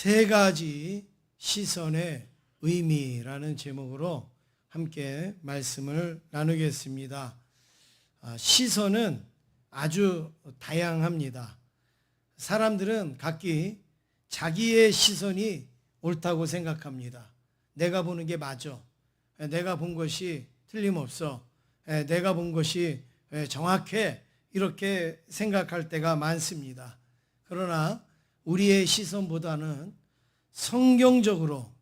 세 가지 시선의 의미라는 제목으로 함께 말씀을 나누겠습니다. 시선은 아주 다양합니다. 사람들은 각기 자기의 시선이 옳다고 생각합니다. 내가 보는 게 맞아. 내가 본 것이 틀림없어. 내가 본 것이 정확해. 이렇게 생각할 때가 많습니다. 그러나 우리의 시선보다는 성경적으로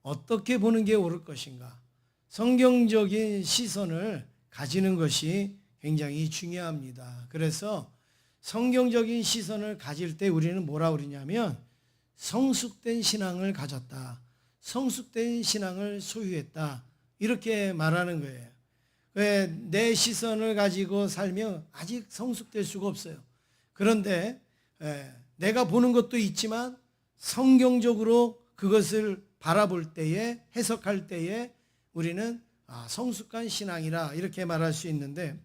어떻게 보는 게 옳을 것인가, 성경적인 시선을 가지는 것이 굉장히 중요합니다. 그래서 성경적인 시선을 가질 때 우리는 뭐라 그러냐면 성숙된 신앙을 가졌다, 성숙된 신앙을 소유했다, 이렇게 말하는 거예요. 왜 내 시선을 가지고 살면 아직 성숙될 수가 없어요. 그런데 내가 보는 것도 있지만 성경적으로 그것을 바라볼 때에, 해석할 때에 우리는 성숙한 신앙이라 이렇게 말할 수 있는데,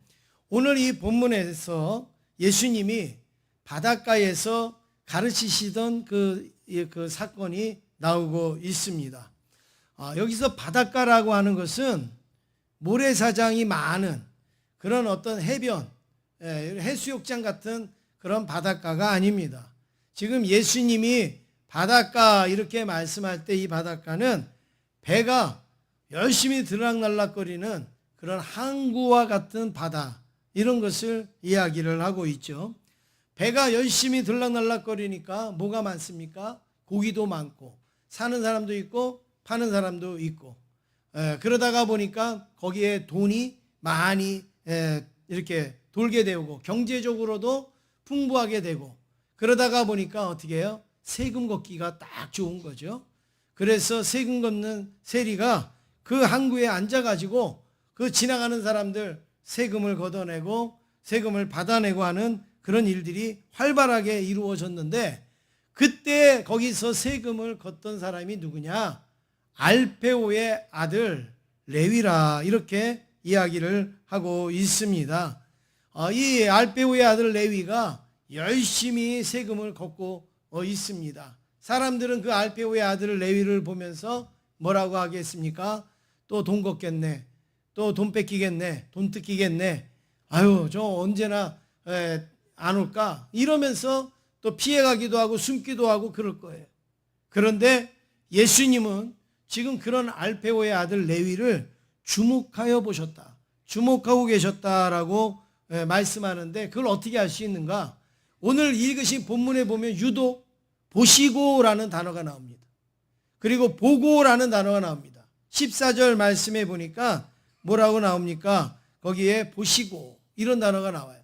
오늘 이 본문에서 예수님이 바닷가에서 가르치시던 그 사건이 나오고 있습니다. 여기서 바닷가라고 하는 것은 모래사장이 많은 그런 어떤 해변, 해수욕장 같은 그런 바닷가가 아닙니다. 지금 예수님이 바닷가 이렇게 말씀할 때 이 바닷가는 배가 열심히 들락날락거리는 그런 항구와 같은 바다, 이런 것을 이야기를 하고 있죠. 배가 열심히 들락날락거리니까 뭐가 많습니까? 고기도 많고 사는 사람도 있고 파는 사람도 있고, 그러다가 보니까 거기에 돈이 많이 이렇게 돌게 되고 경제적으로도 풍부하게 되고, 그러다가 보니까 어떻게 해요? 세금 걷기가 딱 좋은 거죠. 그래서 세금 걷는 세리가 그 항구에 앉아가지고 그 지나가는 사람들 세금을 걷어내고 세금을 받아내고 하는 그런 일들이 활발하게 이루어졌는데, 그때 거기서 세금을 걷던 사람이 누구냐? 알페오의 아들 레위라, 이렇게 이야기를 하고 있습니다. 이 알페오의 아들 레위가 열심히 세금을 걷고 있습니다. 사람들은 그 알페오의 아들 레위를 보면서 뭐라고 하겠습니까? 또 돈 걷겠네, 또 돈 뺏기겠네, 돈 뜯기겠네, 아유 저 언제나 안 올까, 이러면서 또 피해가기도 하고 숨기도 하고 그럴 거예요. 그런데 예수님은 지금 그런 알페오의 아들 레위를 주목하여 보셨다, 주목하고 계셨다라고 말씀하는데, 그걸 어떻게 알 수 있는가? 오늘 읽으신 본문에 보면 유독 보시고라는 단어가 나옵니다. 그리고 보고라는 단어가 나옵니다. 14절 말씀에 보니까 뭐라고 나옵니까? 거기에 보시고 이런 단어가 나와요.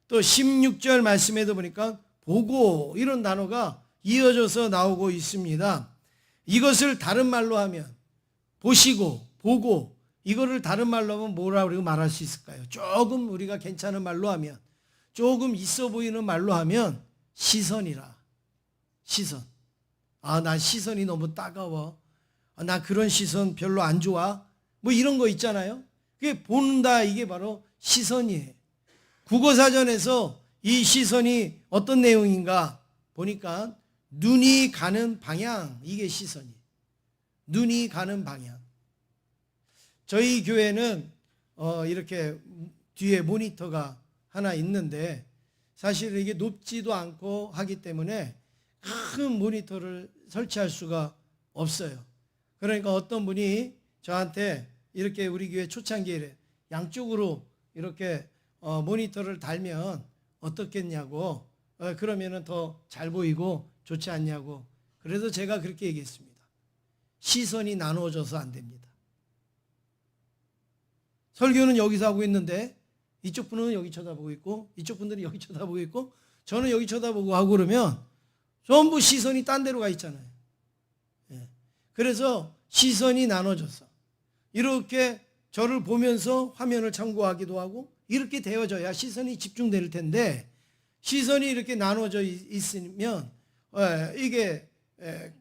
또 16절 말씀에도 보니까 보고 이런 단어가 이어져서 나오고 있습니다. 이것을 다른 말로 하면, 보시고 보고, 이거를 다른 말로 하면 뭐라고 말할 수 있을까요? 조금 우리가 괜찮은 말로 하면, 조금 있어 보이는 말로 하면 시선이라. 시선. 난 시선이 너무 따가워. 나 그런 시선 별로 안 좋아. 뭐 이런 거 있잖아요. 그게 본다, 이게 바로 시선이에요. 국어사전에서 이 시선이 어떤 내용인가 보니까 눈이 가는 방향, 이게 시선이에요. 눈이 가는 방향. 저희 교회는 이렇게 뒤에 모니터가 하나 있는데, 사실 이게 높지도 않고 하기 때문에 큰 모니터를 설치할 수가 없어요. 그러니까 어떤 분이 저한테 이렇게 우리 교회 초창기에 양쪽으로 이렇게 모니터를 달면 어떻겠냐고, 그러면은 더 잘 보이고 좋지 않냐고. 그래서 제가 그렇게 얘기했습니다. 시선이 나누어져서 안 됩니다. 설교는 여기서 하고 있는데 이쪽 분은 여기 쳐다보고 있고 이쪽 분들은 여기 쳐다보고 있고 저는 여기 쳐다보고 하고 그러면 전부 시선이 딴 데로 가 있잖아요. 그래서 시선이 나눠져서 이렇게 저를 보면서 화면을 참고하기도 하고 이렇게 되어져야 시선이 집중될 텐데, 시선이 이렇게 나눠져 있으면 이게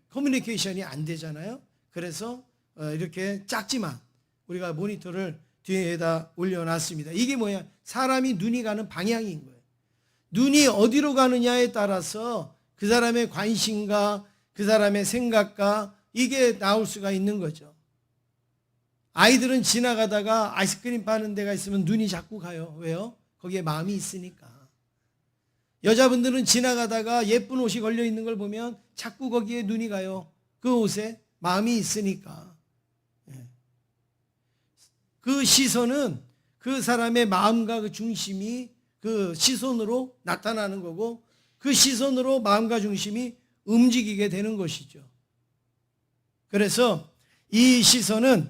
커뮤니케이션이 안 되잖아요. 그래서 이렇게 작지만 우리가 모니터를 뒤에다 올려놨습니다. 이게 뭐야? 사람이 눈이 가는 방향인 거예요. 눈이 어디로 가느냐에 따라서 그 사람의 관심과 그 사람의 생각과 이게 나올 수가 있는 거죠. 아이들은 지나가다가 아이스크림 파는 데가 있으면 눈이 자꾸 가요. 왜요? 거기에 마음이 있으니까. 여자분들은 지나가다가 예쁜 옷이 걸려 있는 걸 보면 자꾸 거기에 눈이 가요. 그 옷에 마음이 있으니까. 그 시선은 그 사람의 마음과 그 중심이 그 시선으로 나타나는 거고, 그 시선으로 마음과 중심이 움직이게 되는 것이죠. 그래서 이 시선은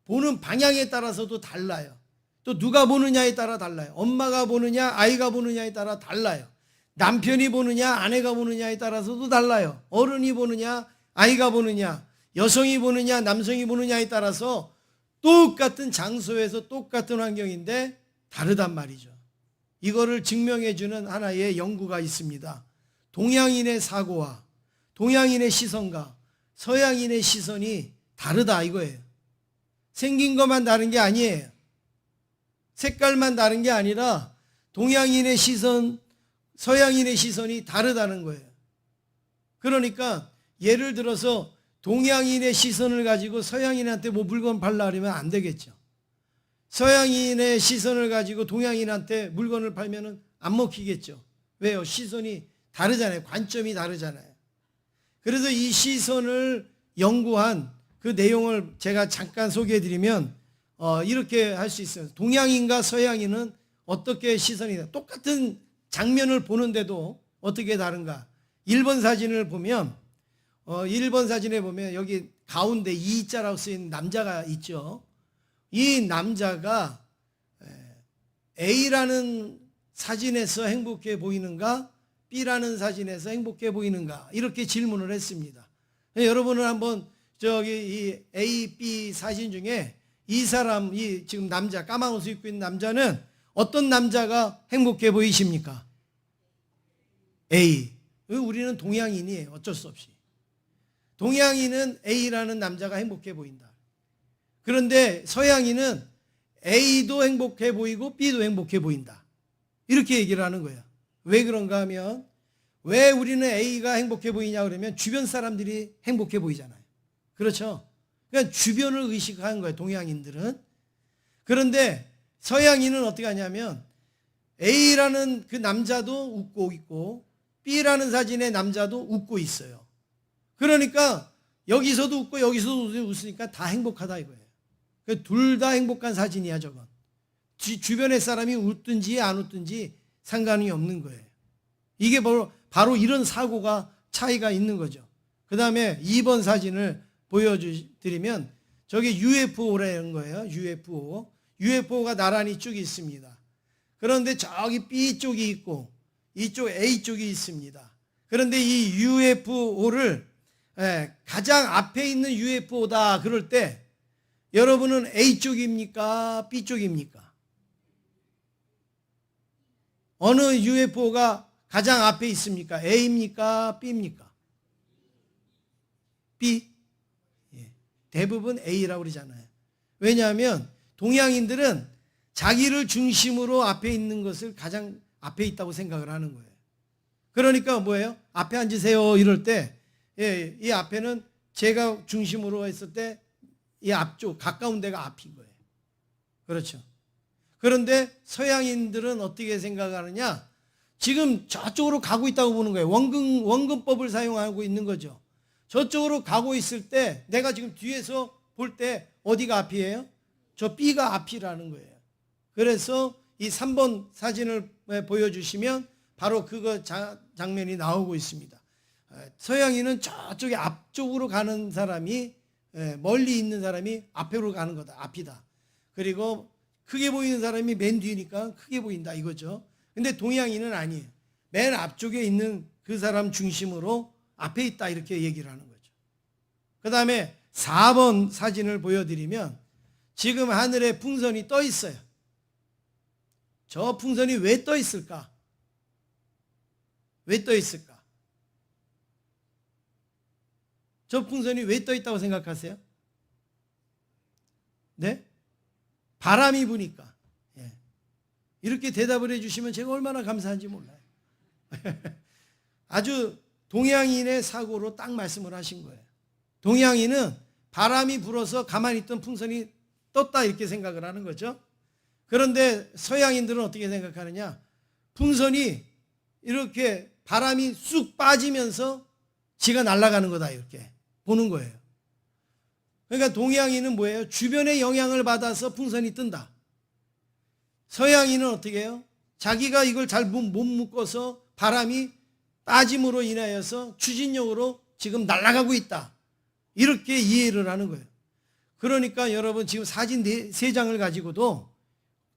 보는 방향에 따라서도 달라요. 또 누가 보느냐에 따라 달라요. 엄마가 보느냐 아이가 보느냐에 따라 달라요. 남편이 보느냐 아내가 보느냐에 따라서도 달라요. 어른이 보느냐 아이가 보느냐, 여성이 보느냐 남성이 보느냐에 따라서 똑같은 장소에서 똑같은 환경인데 다르단 말이죠. 이거를 증명해 주는 하나의 연구가 있습니다. 동양인의 사고와 동양인의 시선과 서양인의 시선이 다르다 이거예요. 생긴 것만 다른 게 아니에요. 색깔만 다른 게 아니라 동양인의 시선, 서양인의 시선이 다르다는 거예요. 그러니까 예를 들어서 동양인의 시선을 가지고 서양인한테 뭐 물건 팔라 그러면 안 되겠죠. 서양인의 시선을 가지고 동양인한테 물건을 팔면은 안 먹히겠죠. 왜요? 시선이 다르잖아요. 관점이 다르잖아요. 그래서 이 시선을 연구한 그 내용을 제가 잠깐 소개해 드리면 이렇게 할 수 있어요. 동양인과 서양인은 어떻게 시선이 똑같은 장면을 보는데도 어떻게 다른가. 1번 사진을 보면 1번 사진에 보면 여기 가운데 이자라고 쓰인 남자가 있죠. 이 남자가 A라는 사진에서 행복해 보이는가 B라는 사진에서 행복해 보이는가 이렇게 질문을 했습니다. 여러분은 한번 저기 이 A, B 사진 중에 이 사람, 이 지금 남자 까만 옷을 입고 있는 남자는 어떤 남자가 행복해 보이십니까? A. 우리는 동양인이에요. 어쩔 수 없이. 동양인은 A라는 남자가 행복해 보인다. 그런데 서양인은 A도 행복해 보이고 B도 행복해 보인다. 이렇게 얘기를 하는 거예요. 왜 그런가 하면 왜 우리는 A가 행복해 보이냐 그러면 주변 사람들이 행복해 보이잖아요. 그렇죠? 그러니까 주변을 의식하는 거예요. 동양인들은. 그런데 서양인은 어떻게 하냐면 A라는 그 남자도 웃고 있고 B라는 사진의 남자도 웃고 있어요. 그러니까 여기서도 웃고 여기서도 웃으니까 다 행복하다 이거예요. 둘 다 행복한 사진이야 저건. 주변의 사람이 웃든지 안 웃든지 상관이 없는 거예요. 이게 바로 이런 사고가 차이가 있는 거죠. 그 다음에 2번 사진을 보여드리면 저게 UFO라는 거예요. UFO. UFO가 나란히 쭉 있습니다. 그런데 저기 B 쪽이 있고 이쪽 A 쪽이 있습니다. 그런데 이 UFO를 가장 앞에 있는 UFO다 그럴 때 여러분은 A 쪽입니까? B 쪽입니까? 어느 UFO가 가장 앞에 있습니까? A입니까? B입니까? B? 대부분 A라고 그러잖아요. 왜냐하면 동양인들은 자기를 중심으로 앞에 있는 것을 가장 앞에 있다고 생각을 하는 거예요. 그러니까 뭐예요? 앞에 앉으세요 이럴 때 이 앞에는 제가 중심으로 했을 때 이 앞쪽 가까운 데가 앞인 거예요. 그렇죠. 그런데 서양인들은 어떻게 생각하느냐? 지금 저쪽으로 가고 있다고 보는 거예요. 원근법을 사용하고 있는 거죠. 저쪽으로 가고 있을 때 내가 지금 뒤에서 볼 때 어디가 앞이에요? 저 B가 앞이라는 거예요. 그래서 이 3번 사진을 보여주시면 바로 그거 장면이 나오고 있습니다. 서양인은 저쪽에 앞쪽으로 가는 사람이 멀리 있는 사람이 앞으로 가는 거다. 앞이다. 그리고 크게 보이는 사람이 맨 뒤니까 크게 보인다 이거죠. 근데 동양인은 아니에요. 맨 앞쪽에 있는 그 사람 중심으로 앞에 있다 이렇게 얘기를 하는 거죠. 그 다음에 4번 사진을 보여드리면 지금 하늘에 풍선이 떠 있어요. 저 풍선이 왜 떠 있을까? 왜 떠 있을까? 저 풍선이 왜 떠 있다고 생각하세요? 네? 바람이 부니까. 이렇게 대답을 해주시면 제가 얼마나 감사한지 몰라요. 아주 동양인의 사고로 딱 말씀을 하신 거예요. 동양인은 바람이 불어서 가만히 있던 풍선이 떴다 이렇게 생각을 하는 거죠. 그런데 서양인들은 어떻게 생각하느냐? 풍선이 이렇게 바람이 쑥 빠지면서 지가 날아가는 거다 이렇게 보는 거예요. 그러니까 동양인은 뭐예요? 주변의 영향을 받아서 풍선이 뜬다. 서양인은 어떻게 해요? 자기가 이걸 잘 못 묶어서 바람이 빠짐으로 인하여서 추진력으로 지금 날아가고 있다. 이렇게 이해를 하는 거예요. 그러니까 여러분 지금 사진 3장을 가지고도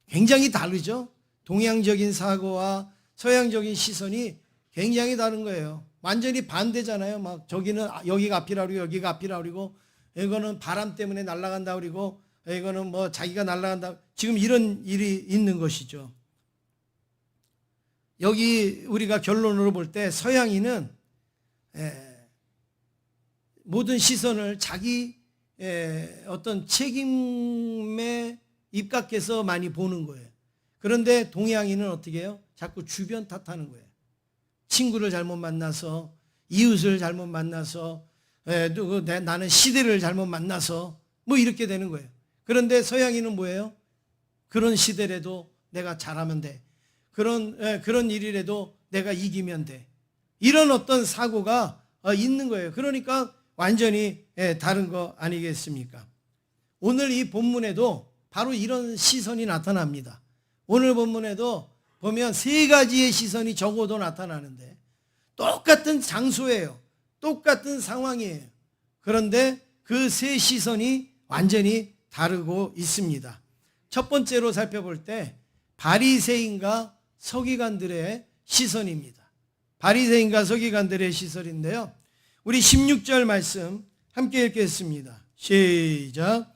굉장히 다르죠. 동양적인 사고와 서양적인 시선이 굉장히 다른 거예요. 완전히 반대잖아요. 막 저기는 여기가 앞이라 그러고 여기가 앞이라 그러고 이거는 바람 때문에 날아간다 그러고 이거는 뭐 자기가 날아간다. 지금 이런 일이 있는 것이죠. 여기 우리가 결론으로 볼 때 서양인은 모든 시선을 자기 어떤 책임에 입각해서 많이 보는 거예요. 그런데 동양인은 어떻게 해요? 자꾸 주변 탓하는 거예요. 친구를 잘못 만나서, 이웃을 잘못 만나서, 나는 시대를 잘못 만나서 뭐 이렇게 되는 거예요. 그런데 서양인은 뭐예요? 그런 시대라도 내가 잘하면 돼. 그런 일이라도 내가 이기면 돼. 이런 어떤 사고가 있는 거예요. 그러니까 완전히 다른 거 아니겠습니까? 오늘 이 본문에도 바로 이런 시선이 나타납니다. 오늘 본문에도 보면 3가지의 시선이 적어도 나타나는데 똑같은 장소예요. 똑같은 상황이에요. 그런데 그 3 시선이 완전히 다르고 있습니다. 첫 번째로 살펴볼 때 바리새인과 서기관들의 시선입니다. 바리새인과 서기관들의 시선인데요. 우리 16절 말씀 함께 읽겠습니다. 시작.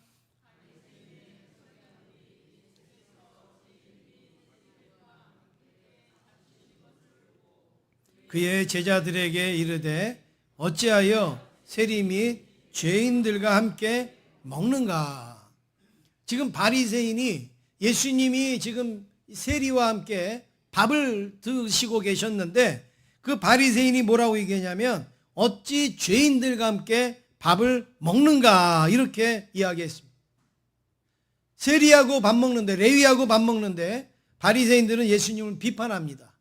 그의 제자들에게 이르되 어찌하여 세리 및 죄인들과 함께 먹는가? 지금 바리새인이 예수님이 지금 세리와 함께 밥을 드시고 계셨는데 그 바리새인이 뭐라고 얘기하냐면 어찌 죄인들과 함께 밥을 먹는가 이렇게 이야기했습니다. 세리하고 밥 먹는데 레위하고 밥 먹는데 바리새인들은 예수님을 비판합니다.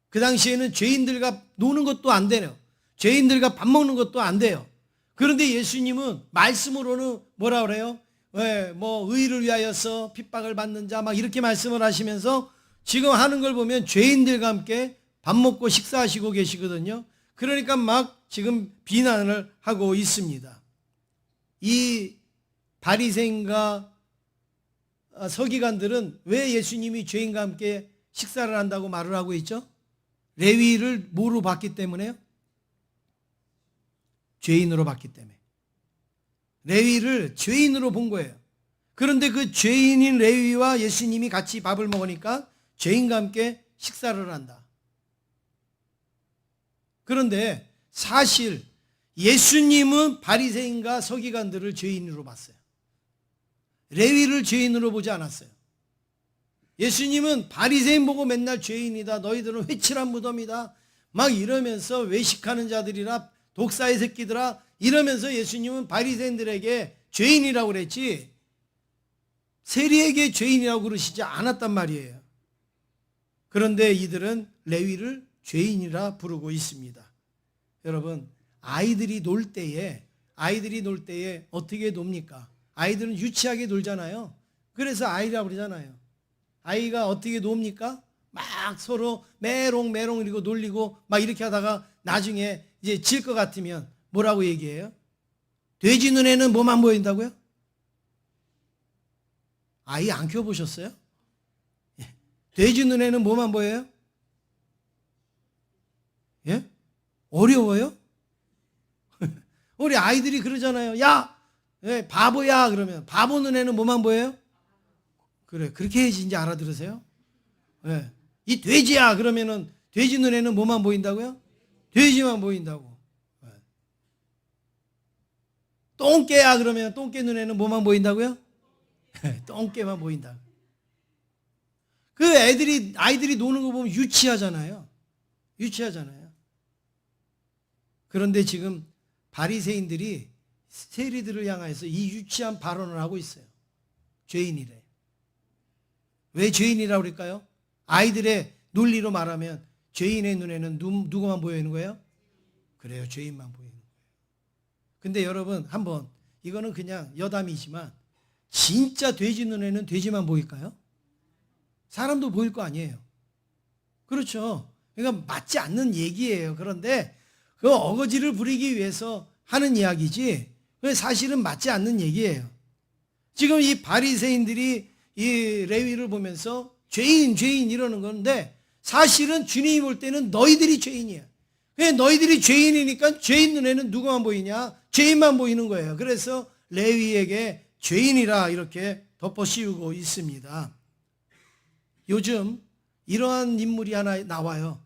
그 당시에는 죄인들과 노는 것도 안 돼요. 죄인들과 밥 먹는 것도 안 돼요. 그런데 예수님은 말씀으로는 뭐라 그래요? 뭐 의를 위하여서 핍박을 받는 자 막 이렇게 말씀을 하시면서 지금 하는 걸 보면 죄인들과 함께 밥 먹고 식사하시고 계시거든요. 그러니까 막 지금 비난을 하고 있습니다. 이 바리새인과 서기관들은 왜 예수님이 죄인과 함께 식사를 한다고 말을 하고 있죠? 레위를 뭐로 봤기 때문에요? 죄인으로 봤기 때문에. 레위를 죄인으로 본 거예요. 그런데 그 죄인인 레위와 예수님이 같이 밥을 먹으니까 죄인과 함께 식사를 한다. 그런데 사실 예수님은 바리새인과 서기관들을 죄인으로 봤어요. 레위를 죄인으로 보지 않았어요. 예수님은 바리새인 보고 맨날 죄인이다. 너희들은 회칠한 무덤이다. 막 이러면서 외식하는 자들이라 독사의 새끼들아 이러면서 예수님은 바리새인들에게 죄인이라고 그랬지 세리에게 죄인이라고 그러시지 않았단 말이에요. 그런데 이들은 레위를 죄인이라 부르고 있습니다. 여러분 아이들이 놀 때에 어떻게 놉니까? 아이들은 유치하게 놀잖아요. 그래서 아이라고 그러잖아요. 아이가 어떻게 놉니까? 막 서로 메롱메롱 이러고 놀리고 막 이렇게 하다가 나중에 이제 질 것 같으면 뭐라고 얘기해요? 돼지 눈에는 뭐만 보인다고요? 아이 안 키워보셨어요? 돼지 눈에는 뭐만 보여요? 예? 어려워요? 우리 아이들이 그러잖아요. 야, 바보야 그러면 바보 눈에는 뭐만 보여요? 그래 그렇게 해야지 이제 알아들으세요? 예. 이 돼지야 그러면은 돼지 눈에는 뭐만 보인다고요? 돼지만 보인다고. 예. 똥개야 그러면 똥개 눈에는 뭐만 보인다고요? 똥개만 보인다. 그 아이들이 노는 거 보면 유치하잖아요. 유치하잖아요. 그런데 지금 바리새인들이 세리들을 향해서 이 유치한 발언을 하고 있어요. 죄인이래. 왜 죄인이라고 그럴까요? 아이들의 논리로 말하면 죄인의 눈에는 누구만 보이는 거예요? 그래요. 죄인만 보이는 거예요. 근데 여러분 한번 이거는 그냥 여담이지만 진짜 돼지 눈에는 돼지만 보일까요? 사람도 보일 거 아니에요. 그렇죠. 그러니까 맞지 않는 얘기예요. 그런데 그 어거지를 부리기 위해서 하는 이야기지 사실은 맞지 않는 얘기예요. 지금 이 바리새인들이 이 레위를 보면서 죄인 이러는 건데 사실은 주님이 볼 때는 너희들이 죄인이야. 너희들이 죄인이니까 죄인 눈에는 누구만 보이냐? 죄인만 보이는 거예요. 그래서 레위에게 죄인이라 이렇게 덮어씌우고 있습니다. 요즘 이러한 인물이 하나 나와요.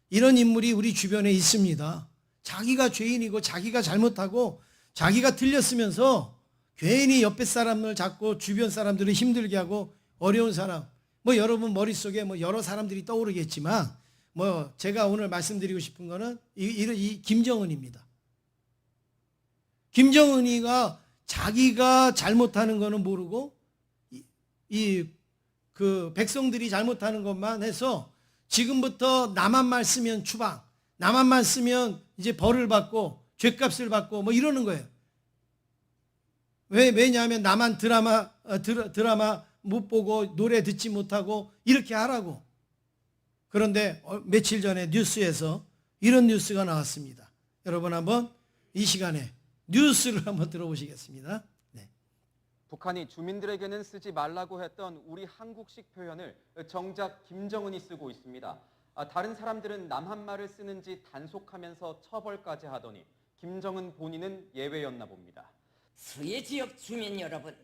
이런 인물이 우리 주변에 있습니다. 자기가 죄인이고 자기가 잘못하고 자기가 틀렸으면서 괜히 옆에 사람을 잡고 주변 사람들을 힘들게 하고 어려운 사람, 여러분 머릿속에 여러 사람들이 떠오르겠지만 제가 오늘 말씀드리고 싶은 거는 이 김정은입니다. 김정은이가 자기가 잘못하는 거는 모르고 그 백성들이 잘못하는 것만 해서 지금부터 나만 말 쓰면 추방, 나만 말 쓰면 이제 벌을 받고 죗값을 받고 이러는 거예요. 왜냐하면 나만 드라마 못 보고 노래 듣지 못하고 이렇게 하라고. 그런데 며칠 전에 뉴스에서 이런 뉴스가 나왔습니다. 여러분 한번 이 시간에 뉴스를 한번 들어보시겠습니다. 네. 북한이 주민들에게는 쓰지 말라고 했던 우리 한국식 표현을 정작 김정은이 쓰고 있습니다. 다른 사람들은 남한말을 쓰는지 단속하면서 처벌까지 하더니 김정은 본인은 예외였나 봅니다. 수해 지역 주민 여러분,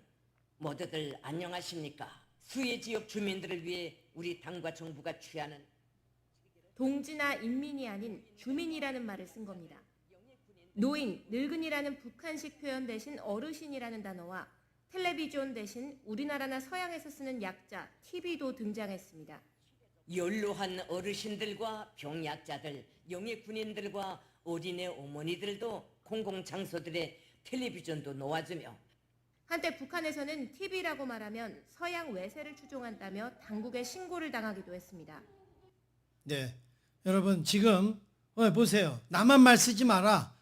모두들 안녕하십니까? 수해 지역 주민들을 위해 우리 당과 정부가 취하는 동지나 인민이 아닌 주민이라는 말을 쓴 겁니다. 노인, 늙은이라는 북한식 표현 대신 어르신이라는 단어와 텔레비전 대신 우리나라나 서양에서 쓰는 약자, TV도 등장했습니다. 연로한 어르신들과 병약자들, 영예 군인들과 어린애 어머니들도 공공장소들의 텔레비전도 놓아주며 한때 북한에서는 TV라고 말하면 서양 외세를 추종한다며 당국에 신고를 당하기도 했습니다. 네, 여러분 지금 보세요. 나만 말 쓰지 마라.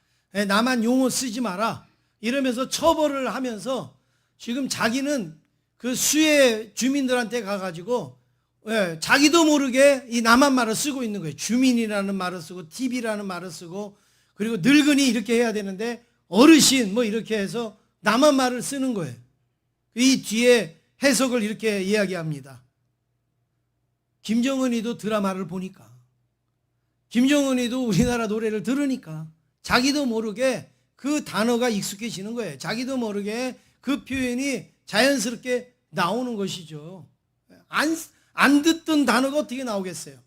나만 용어 쓰지 마라. 이러면서 처벌을 하면서 지금 자기는 그 수해 주민들한테 가가지고 자기도 모르게 이 남한 말을 쓰고 있는 거예요. 주민이라는 말을 쓰고 TV라는 말을 쓰고 그리고 늙은이 이렇게 해야 되는데 어르신 이렇게 해서 남한 말을 쓰는 거예요. 이 뒤에 해석을 이렇게 이야기합니다. 김정은이도 드라마를 보니까 김정은이도 우리나라 노래를 들으니까 자기도 모르게 그 단어가 익숙해지는 거예요. 자기도 모르게 그 표현이 자연스럽게 나오는 것이죠. 안 듣던 단어가 어떻게 나오겠어요?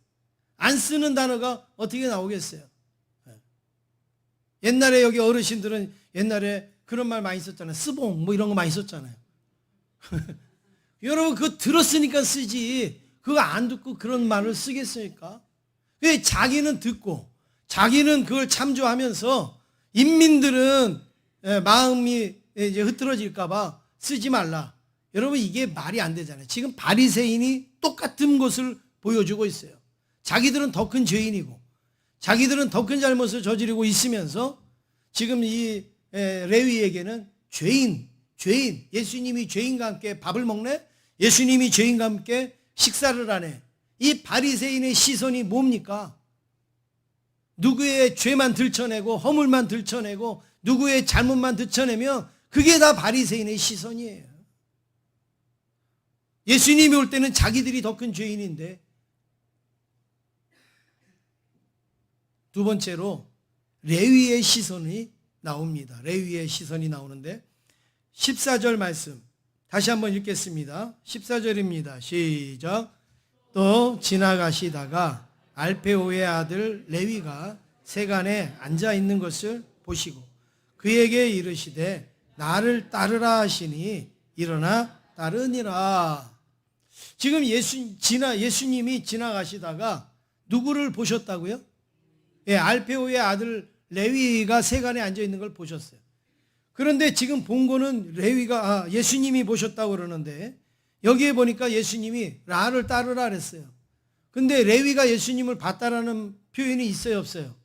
안 쓰는 단어가 어떻게 나오겠어요? 옛날에 여기 어르신들은 옛날에 그런 말 많이 썼잖아요. 스봉 이런 거 많이 썼잖아요. 여러분 그거 들었으니까 쓰지 그거 안 듣고 그런 말을 쓰겠습니까? 왜 자기는 듣고 자기는 그걸 참조하면서 인민들은 마음이 이제 흐트러질까 봐 쓰지 말라. 여러분 이게 말이 안 되잖아요. 지금 바리새인이 똑같은 것을 보여주고 있어요. 자기들은 더 큰 죄인이고 자기들은 더 큰 잘못을 저지르고 있으면서 지금 이 레위에게는 죄인, 예수님이 죄인과 함께 밥을 먹네? 예수님이 죄인과 함께 식사를 하네. 이 바리새인의 시선이 뭡니까? 누구의 죄만 들춰내고 허물만 들춰내고 누구의 잘못만 들춰내면 그게 다 바리새인의 시선이에요. 예수님이 올 때는 자기들이 더 큰 죄인인데. 두 번째로 레위의 시선이 나옵니다. 레위의 시선이 나오는데 14절 말씀 다시 한번 읽겠습니다. 14절입니다. 시작. 또 지나가시다가 알페오의 아들 레위가 세간에 앉아 있는 것을 보시고 그에게 이르시되 나를 따르라 하시니 일어나 따르니라. 지금 예수님이 지나가시다가 누구를 보셨다고요? 알페오의 아들 레위가 세간에 앉아 있는 걸 보셨어요. 그런데 지금 본 거는 레위가 예수님이 보셨다고 그러는데 여기에 보니까 예수님이 나를 따르라 그랬어요. 근데 레위가 예수님을 봤다라는 표현이 있어요, 없어요?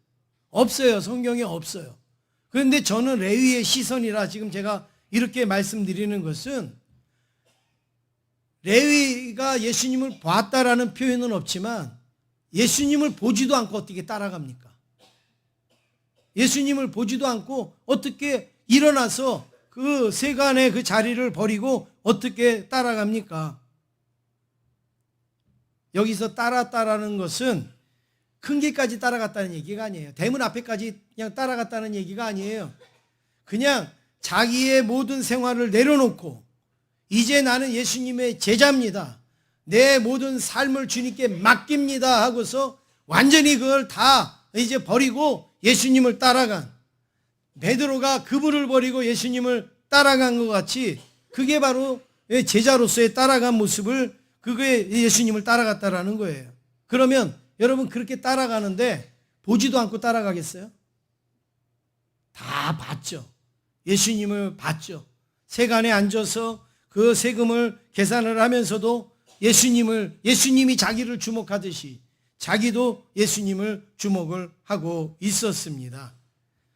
없어요. 성경에 없어요. 그런데 저는 레위의 시선이라 지금 제가 이렇게 말씀드리는 것은 레위가 예수님을 봤다라는 표현은 없지만 예수님을 보지도 않고 어떻게 따라갑니까? 예수님을 보지도 않고 어떻게 일어나서 그 세간의 그 자리를 버리고 어떻게 따라갑니까? 여기서 따랐다라는 것은 큰 길까지 따라갔다는 얘기가 아니에요. 대문 앞에까지 그냥 따라갔다는 얘기가 아니에요. 그냥 자기의 모든 생활을 내려놓고 이제 나는 예수님의 제자입니다. 내 모든 삶을 주님께 맡깁니다 하고서 완전히 그걸 다 이제 버리고 예수님을 따라간, 베드로가 그분을 버리고 예수님을 따라간 것 같이 그게 바로 제자로서의 따라간 모습을, 그게 예수님을 따라갔다라는 거예요. 그러면 여러분 그렇게 따라가는데 보지도 않고 따라가겠어요? 다 봤죠. 예수님을 봤죠. 세간에 앉아서 그 세금을 계산을 하면서도 예수님이 자기를 주목하듯이 자기도 예수님을 주목을 하고 있었습니다.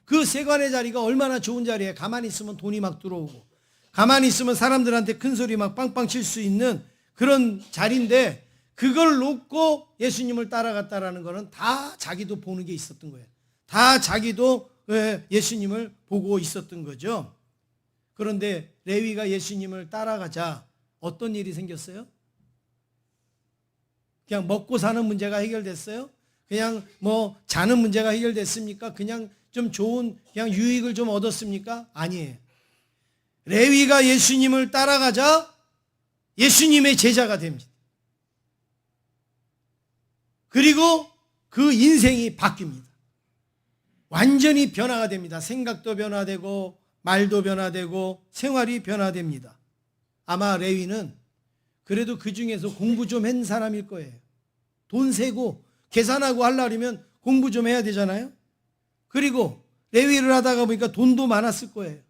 그 세관의 자리가 얼마나 좋은 자리에, 가만히 있으면 돈이 막 들어오고 가만히 있으면 사람들한테 큰 소리 막 빵빵 칠 수 있는 그런 자리인데 그걸 놓고 예수님을 따라갔다라는 것은 다 자기도 보는 게 있었던 거예요. 다 자기도 예수님을 보고 있었던 거죠. 그런데 레위가 예수님을 따라가자 어떤 일이 생겼어요? 그냥 먹고 사는 문제가 해결됐어요? 그냥 뭐 자는 문제가 해결됐습니까? 그냥 좀 좋은 그냥 유익을 좀 얻었습니까? 아니에요. 레위가 예수님을 따라가자 예수님의 제자가 됩니다. 그리고 그 인생이 바뀝니다. 완전히 변화가 됩니다. 생각도 변화되고 말도 변화되고 생활이 변화됩니다. 아마 레위는 그래도 그 중에서 공부 좀 한 사람일 거예요. 돈 세고 계산하고 하려면 공부 좀 해야 되잖아요. 그리고 레위를 하다가 보니까 돈도 많았을 거예요.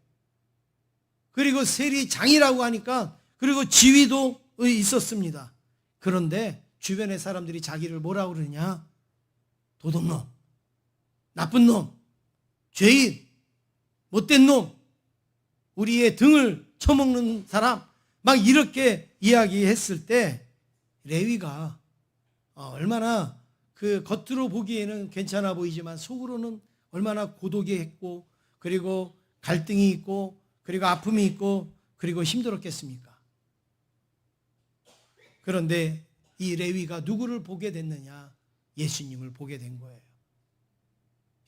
그리고 세리장이라고 하니까 그리고 지위도 있었습니다. 그런데 주변의 사람들이 자기를 뭐라고 그러냐? 도둑놈, 나쁜 놈, 죄인, 못된 놈, 우리의 등을 쳐먹는 사람, 막 이렇게 이야기했을 때 레위가 얼마나 그 겉으로 보기에는 괜찮아 보이지만 속으로는 얼마나 고독이 했고 그리고 갈등이 있고 그리고 아픔이 있고 그리고 힘들었겠습니까? 그런데 이 레위가 누구를 보게 됐느냐? 예수님을 보게 된 거예요.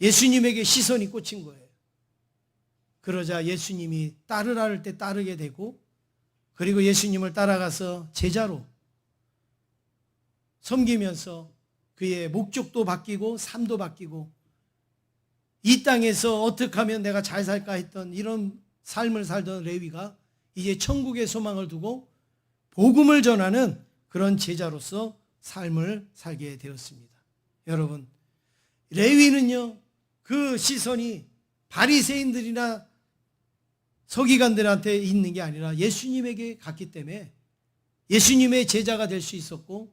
예수님에게 시선이 꽂힌 거예요. 그러자 예수님이 따르라 할 때 따르게 되고 그리고 예수님을 따라가서 제자로 섬기면서 그의 목적도 바뀌고 삶도 바뀌고 이 땅에서 어떻게 하면 내가 잘 살까 했던 이런 삶을 살던 레위가 이제 천국의 소망을 두고 복음을 전하는 그런 제자로서 삶을 살게 되었습니다. 여러분, 레위는요, 그 시선이 바리새인들이나 서기관들한테 있는 게 아니라 예수님에게 갔기 때문에 예수님의 제자가 될 수 있었고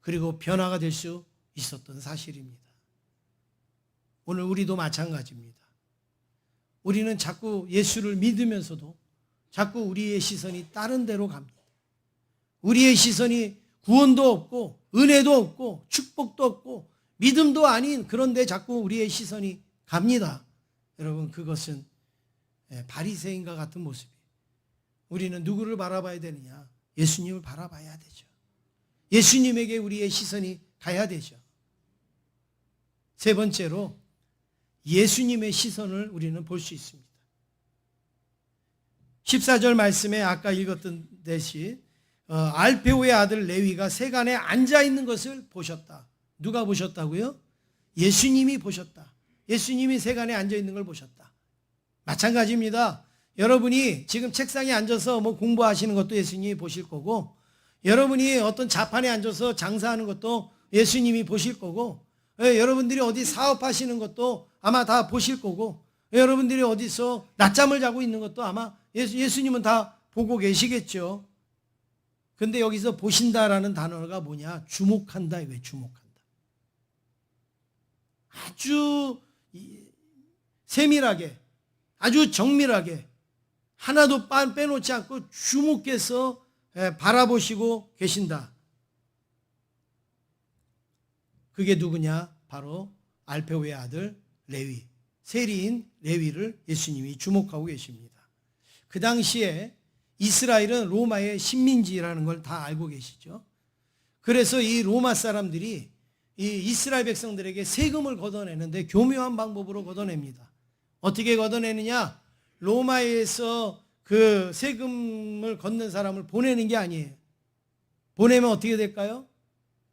그리고 변화가 될 수 있었던 사실입니다. 오늘 우리도 마찬가지입니다. 우리는 자꾸 예수를 믿으면서도 자꾸 우리의 시선이 다른 데로 갑니다. 우리의 시선이 구원도 없고 은혜도 없고 축복도 없고 믿음도 아닌 그런 데 자꾸 우리의 시선이 갑니다. 여러분, 그것은 바리새인과 같은 모습이에요. 우리는 누구를 바라봐야 되느냐? 예수님을 바라봐야 되죠. 예수님에게 우리의 시선이 가야 되죠. 세 번째로 예수님의 시선을 우리는 볼 수 있습니다. 14절 말씀에 아까 읽었던 듯이 알페오의 아들 레위가 세간에 앉아있는 것을 보셨다. 누가 보셨다고요? 예수님이 보셨다. 예수님이 세간에 앉아있는 걸 보셨다. 마찬가지입니다. 여러분이 지금 책상에 앉아서 뭐 공부하시는 것도 예수님이 보실 거고 여러분이 어떤 자판에 앉아서 장사하는 것도 예수님이 보실 거고 여러분들이 어디 사업하시는 것도 아마 다 보실 거고, 여러분들이 어디서 낮잠을 자고 있는 것도 아마 예수님은 다 보고 계시겠죠. 근데 여기서 보신다라는 단어가 뭐냐? 주목한다 이거예요. 주목한다. 아주 세밀하게, 아주 정밀하게 하나도 빼놓지 않고 주목해서 바라보시고 계신다. 그게 누구냐? 바로 알페오의 아들 레위, 세리인 레위를 예수님이 주목하고 계십니다. 그 당시에 이스라엘은 로마의 식민지라는 걸 다 알고 계시죠. 그래서 이 로마 사람들이 이 이스라엘 백성들에게 세금을 걷어내는데 교묘한 방법으로 걷어냅니다. 어떻게 걷어내느냐? 로마에서 그 세금을 걷는 사람을 보내는 게 아니에요. 보내면 어떻게 될까요?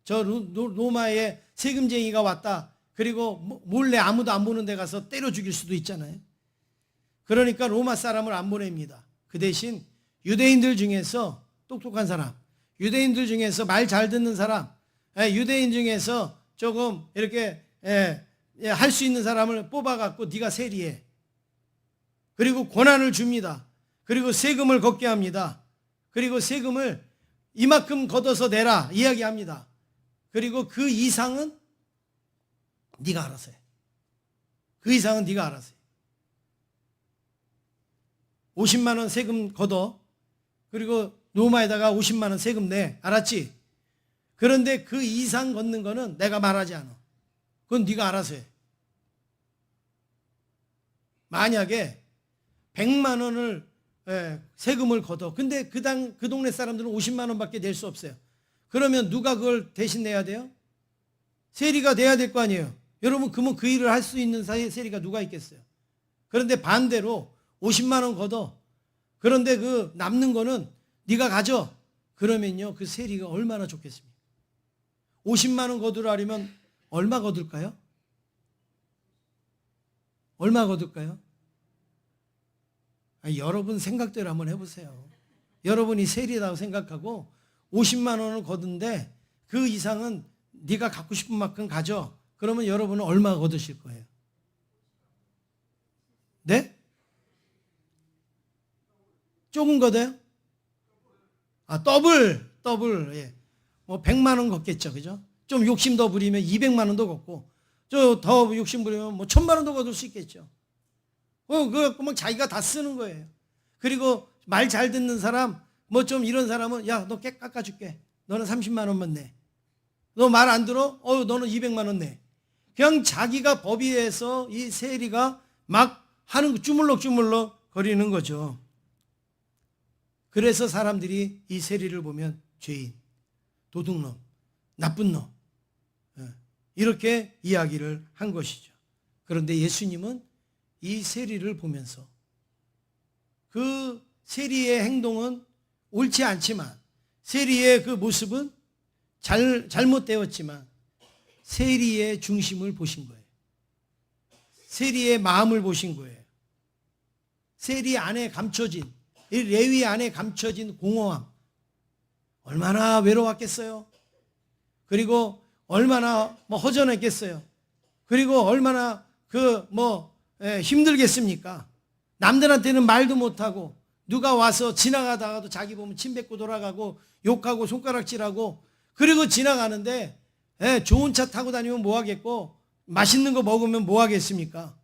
저 로마에 세금쟁이가 왔다. 그리고 몰래 아무도 안 보는 데 가서 때려 죽일 수도 있잖아요. 그러니까 로마 사람을 안 보냅니다. 그 대신 유대인들 중에서 똑똑한 사람, 유대인들 중에서 말 잘 듣는 사람, 유대인 중에서 조금 이렇게 할 수 있는 사람을 뽑아갖고 네가 세리해. 그리고 권한을 줍니다. 그리고 세금을 걷게 합니다. 그리고 세금을 이만큼 걷어서 내라 이야기합니다. 그리고 그 이상은 네가 알아서 해. 그 이상은 네가 알아서 해. 50만 원 세금 걷어. 그리고 로마에다가 50만 원 세금 내. 알았지? 그런데 그 이상 걷는 거는 내가 말하지 않아. 그건 네가 알아서 해. 만약에 100만 원을 세금을 걷어. 근데 그 동네 사람들은 50만 원밖에 낼 수 없어요. 그러면 누가 그걸 대신 내야 돼요? 세리가 돼야 될 거 아니에요. 여러분, 그러면 그 일을 할 수 있는 세리가 누가 있겠어요? 그런데 반대로 50만 원 걷어. 그런데 그 남는 거는 네가 가져. 그러면요, 그 세리가 얼마나 좋겠습니까? 50만 원 거두라면 얼마 거둘까요? 얼마 거둘까요? 여러분 생각대로 한번 해보세요. 여러분이 세리라고 생각하고 50만 원을 거둔데 그 이상은 네가 갖고 싶은 만큼 가져. 그러면 여러분은 얼마 거두실 거예요? 네? 조금 거둬요? 더블. 예. 뭐 100만 원 걷겠죠. 그죠? 좀 욕심 더 부리면 200만 원도 걷고, 더 욕심 부리면 뭐 1000만 원도 거둘 수 있겠죠. 그거 막 자기가 다 쓰는 거예요. 그리고 말 잘 듣는 사람, 뭐 좀 이런 사람은 야, 너 깨 깎아줄게. 너는 30만 원만 내. 너 말 안 들어? 너는 200만 원 내. 그냥 자기가 법위에서 이 세리가 막 하는 거 주물럭주물럭 거리는 거죠. 그래서 사람들이 이 세리를 보면 죄인, 도둑놈, 나쁜 놈, 이렇게 이야기를 한 것이죠. 그런데 예수님은 이 세리를 보면서 그 세리의 행동은 옳지 않지만, 세리의 그 모습은 잘못되었지만 세리의 중심을 보신 거예요. 세리의 마음을 보신 거예요. 세리 안에 감춰진, 이 레위 안에 감춰진 공허함, 얼마나 외로웠겠어요. 그리고 얼마나 허전했겠어요. 그리고 얼마나 힘들겠습니까? 남들한테는 말도 못하고, 누가 와서 지나가다가도 자기 보면 침 뱉고 돌아가고 욕하고 손가락질하고, 그리고 지나가는데 좋은 차 타고 다니면 뭐 하겠고, 맛있는 거 먹으면 뭐 하겠습니까?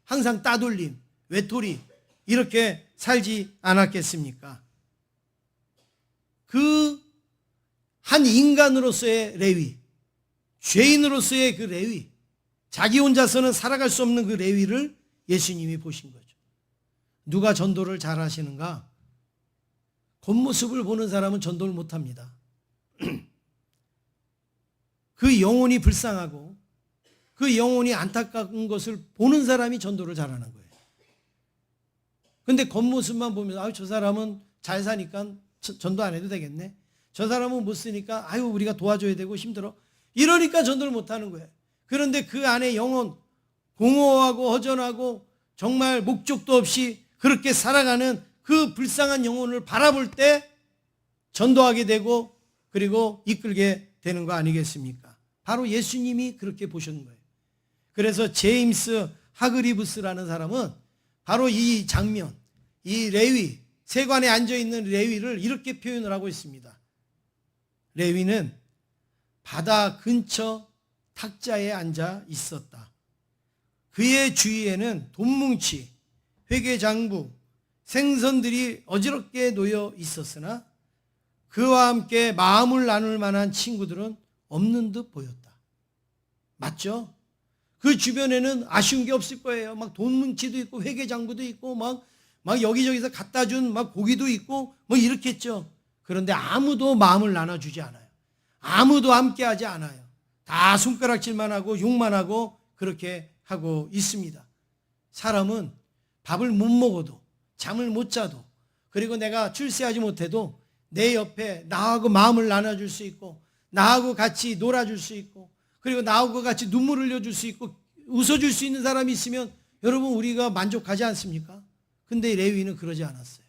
항상 따돌림, 외톨이, 이렇게 살지 않았겠습니까? 그 한 인간으로서의 레위, 죄인으로서의 그 레위, 자기 혼자서는 살아갈 수 없는 그 레위를 예수님이 보신 거죠. 누가 전도를 잘 하시는가? 겉모습을 보는 사람은 전도를 못합니다. 그 영혼이 불쌍하고 그 영혼이 안타까운 것을 보는 사람이 전도를 잘하는 거예요. 근데 겉모습만 보면 저 사람은 잘 사니까 전도 안 해도 되겠네. 저 사람은 못 쓰니까 우리가 도와줘야 되고 힘들어. 이러니까 전도를 못하는 거예요. 그런데 그 안에 영혼, 공허하고 허전하고 정말 목적도 없이 그렇게 살아가는 그 불쌍한 영혼을 바라볼 때 전도하게 되고, 그리고 이끌게 되는 거 아니겠습니까? 바로 예수님이 그렇게 보신 거예요. 그래서 제임스 하그리브스라는 사람은 바로 이 장면, 이 레위, 세관에 앉아있는 레위를 이렇게 표현을 하고 있습니다. 레위는 바다 근처 탁자에 앉아 있었다. 그의 주위에는 돈뭉치, 회계장부, 생선들이 어지럽게 놓여 있었으나 그와 함께 마음을 나눌 만한 친구들은 없는 듯 보였다. 맞죠? 그 주변에는 아쉬운 게 없을 거예요. 막 돈뭉치도 있고 회계장부도 있고 막 여기저기서 갖다 준 막 고기도 있고 뭐 이렇겠죠. 그런데 아무도 마음을 나눠주지 않아요. 아무도 함께하지 않아요. 다 손가락질만 하고 욕만 하고 그렇게 하고 있습니다. 사람은 밥을 못 먹어도 잠을 못 자도 그리고 내가 출세하지 못해도 내 옆에 나하고 마음을 나눠줄 수 있고 나하고 같이 놀아줄 수 있고 그리고 나하고 같이 눈물 흘려줄 수 있고 웃어줄 수 있는 사람이 있으면 여러분 우리가 만족하지 않습니까? 근데 레위는 그러지 않았어요.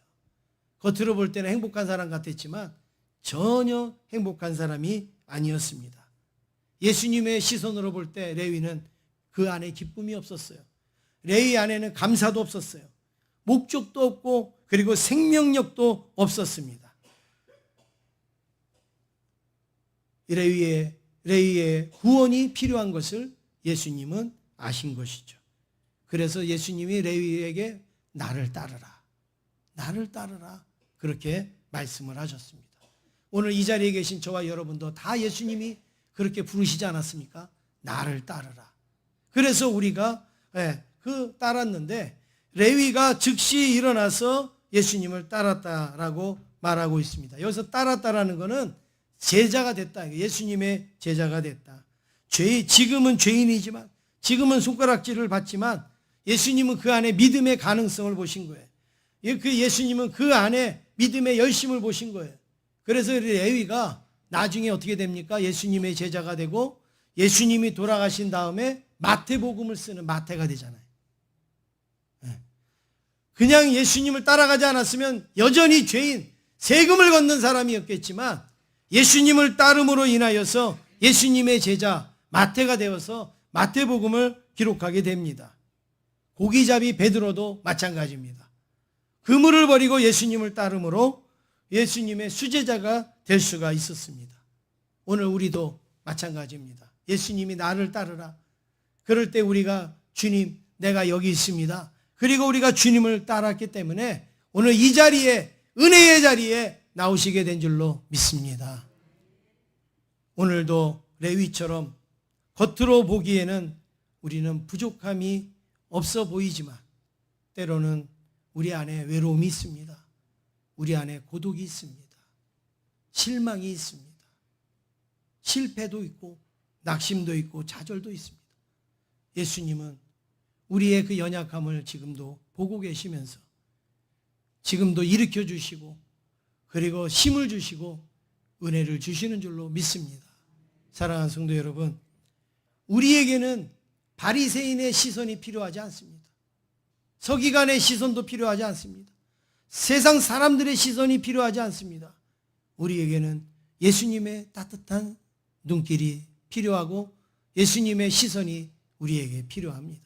겉으로 볼 때는 행복한 사람 같았지만 전혀 행복한 사람이 아니었습니다. 예수님의 시선으로 볼 때 레위는 그 안에 기쁨이 없었어요. 레위 안에는 감사도 없었어요. 목적도 없고 그리고 생명력도 없었습니다. 레위의 구원이 필요한 것을 예수님은 아신 것이죠. 그래서 예수님이 레위에게 나를 따르라. 나를 따르라. 그렇게 말씀을 하셨습니다. 오늘 이 자리에 계신 저와 여러분도 다 예수님이 그렇게 부르시지 않았습니까? 나를 따르라. 그래서 우리가 따랐는데 레위가 즉시 일어나서 예수님을 따랐다라고 말하고 있습니다. 여기서 따랐다라는 것은 제자가 됐다. 예수님의 제자가 됐다. 지금은 죄인이지만 지금은 손가락질을 받지만 예수님은 그 안에 믿음의 가능성을 보신 거예요. 예수님은 그 안에 믿음의 열심을 보신 거예요. 그래서 레위가 나중에 어떻게 됩니까? 예수님의 제자가 되고 예수님이 돌아가신 다음에 마태복음을 쓰는 마태가 되잖아요. 그냥 예수님을 따라가지 않았으면 여전히 죄인, 세금을 걷는 사람이었겠지만 예수님을 따름으로 인하여서 예수님의 제자 마태가 되어서 마태복음을 기록하게 됩니다. 고기잡이 베드로도 마찬가지입니다. 그물을 버리고 예수님을 따름으로 예수님의 수제자가 될 수가 있었습니다. 오늘 우리도 마찬가지입니다. 예수님이 나를 따르라. 그럴 때 우리가 주님 내가 여기 있습니다. 그리고 우리가 주님을 따랐기 때문에 오늘 이 자리에 은혜의 자리에 나오시게 된 줄로 믿습니다. 오늘도 레위처럼 겉으로 보기에는 우리는 부족함이 없어 보이지만 때로는 우리 안에 외로움이 있습니다. 우리 안에 고독이 있습니다. 실망이 있습니다. 실패도 있고 낙심도 있고 좌절도 있습니다. 예수님은 우리의 그 연약함을 지금도 보고 계시면서 지금도 일으켜 주시고 그리고 힘을 주시고 은혜를 주시는 줄로 믿습니다. 사랑하는 성도 여러분, 우리에게는 바리새인의 시선이 필요하지 않습니다. 서기관의 시선도 필요하지 않습니다. 세상 사람들의 시선이 필요하지 않습니다. 우리에게는 예수님의 따뜻한 눈길이 필요하고 예수님의 시선이 우리에게 필요합니다.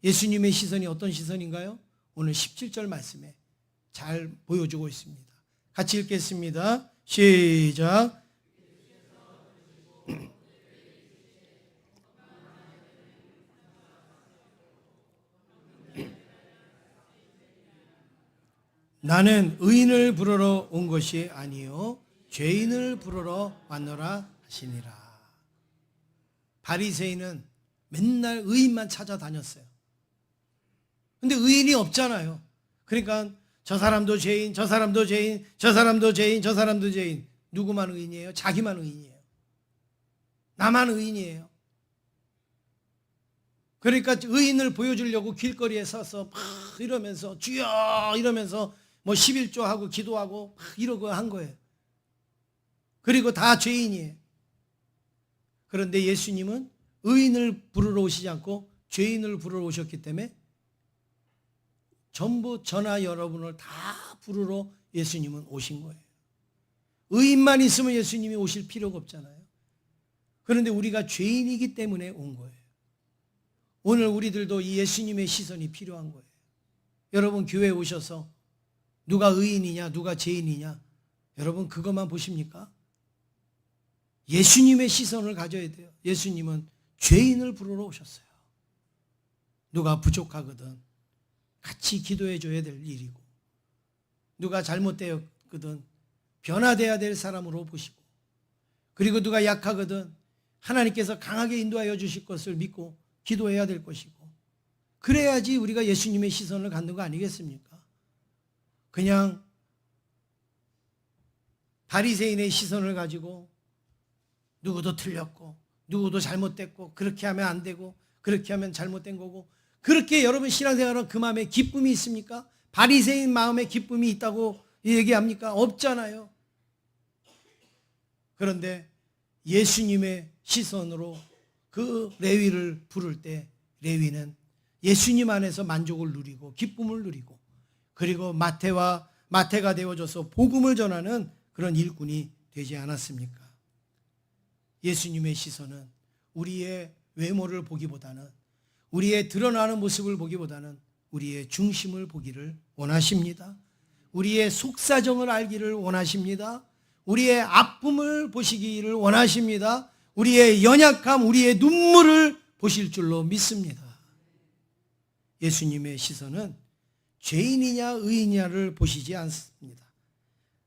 예수님의 시선이 어떤 시선인가요? 오늘 17절 말씀에 잘 보여주고 있습니다. 같이 읽겠습니다. 시작. 나는 의인을 부르러 온 것이 아니요 죄인을 부르러 왔노라 하시니라. 바리새인은 맨날 의인만 찾아다녔어요. 근데 의인이 없잖아요. 그러니까 저 사람도 죄인, 저 사람도 죄인, 저 사람도 죄인, 저 사람도 죄인. 누구만 의인이에요? 자기만 의인이에요. 나만 의인이에요. 그러니까 의인을 보여주려고 길거리에 서서 막 이러면서 주여 이러면서 뭐 11조 하고 기도하고 막 이러고 한 거예요. 그리고 다 죄인이에요. 그런데 예수님은 의인을 부르러 오시지 않고 죄인을 부르러 오셨기 때문에 전부 저나 여러분을 다 부르러 예수님은 오신 거예요. 의인만 있으면 예수님이 오실 필요가 없잖아요. 그런데 우리가 죄인이기 때문에 온 거예요. 오늘 우리들도 이 예수님의 시선이 필요한 거예요. 여러분 교회에 오셔서 누가 의인이냐 누가 죄인이냐 여러분 그것만 보십니까? 예수님의 시선을 가져야 돼요. 예수님은 죄인을 부르러 오셨어요. 누가 부족하거든 같이 기도해 줘야 될 일이고, 누가 잘못되었거든 변화돼야 될 사람으로 보시고, 그리고 누가 약하거든 하나님께서 강하게 인도하여 주실 것을 믿고 기도해야 될 것이고, 그래야지 우리가 예수님의 시선을 갖는 거 아니겠습니까? 그냥 바리새인의 시선을 가지고 누구도 틀렸고 누구도 잘못됐고 그렇게 하면 안 되고 그렇게 하면 잘못된 거고, 그렇게 여러분 신앙생활은 그 마음에 기쁨이 있습니까? 바리새인 마음에 기쁨이 있다고 얘기합니까? 없잖아요. 그런데 예수님의 시선으로 그 레위를 부를 때 레위는 예수님 안에서 만족을 누리고 기쁨을 누리고, 그리고 마태가 되어줘서 복음을 전하는 그런 일꾼이 되지 않았습니까? 예수님의 시선은 우리의 외모를 보기보다는, 우리의 드러나는 모습을 보기보다는 우리의 중심을 보기를 원하십니다. 우리의 속사정을 알기를 원하십니다. 우리의 아픔을 보시기를 원하십니다. 우리의 연약함, 우리의 눈물을 보실 줄로 믿습니다. 예수님의 시선은 죄인이냐 의인이냐를 보시지 않습니다.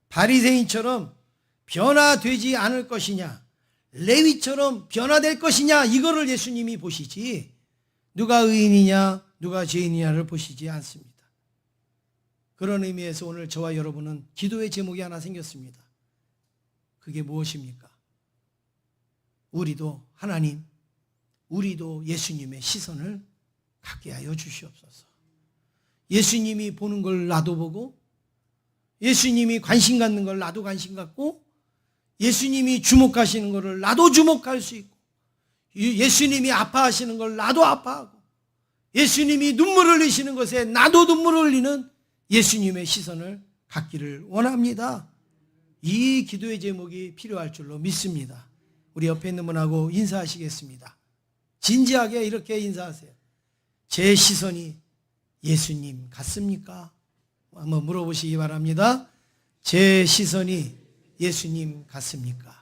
바리새인처럼 변화되지 않을 것이냐, 레위처럼 변화될 것이냐, 이거를 예수님이 보시지 누가 의인이냐 누가 죄인이냐를 보시지 않습니다. 그런 의미에서 오늘 저와 여러분은 기도의 제목이 하나 생겼습니다. 그게 무엇입니까? 우리도 하나님, 우리도 예수님의 시선을 갖게 하여 주시옵소서. 예수님이 보는 걸 나도 보고, 예수님이 관심 갖는 걸 나도 관심 갖고, 예수님이 주목하시는 것을 나도 주목할 수 있고, 예수님이 아파하시는 걸 나도 아파하고, 예수님이 눈물을 흘리시는 것에 나도 눈물을 흘리는 예수님의 시선을 갖기를 원합니다. 이 기도의 제목이 필요할 줄로 믿습니다. 우리 옆에 있는 분하고 인사하시겠습니다. 진지하게 이렇게 인사하세요. 제 시선이 예수님 같습니까? 한번 물어보시기 바랍니다. 제 시선이 예수님 같습니까?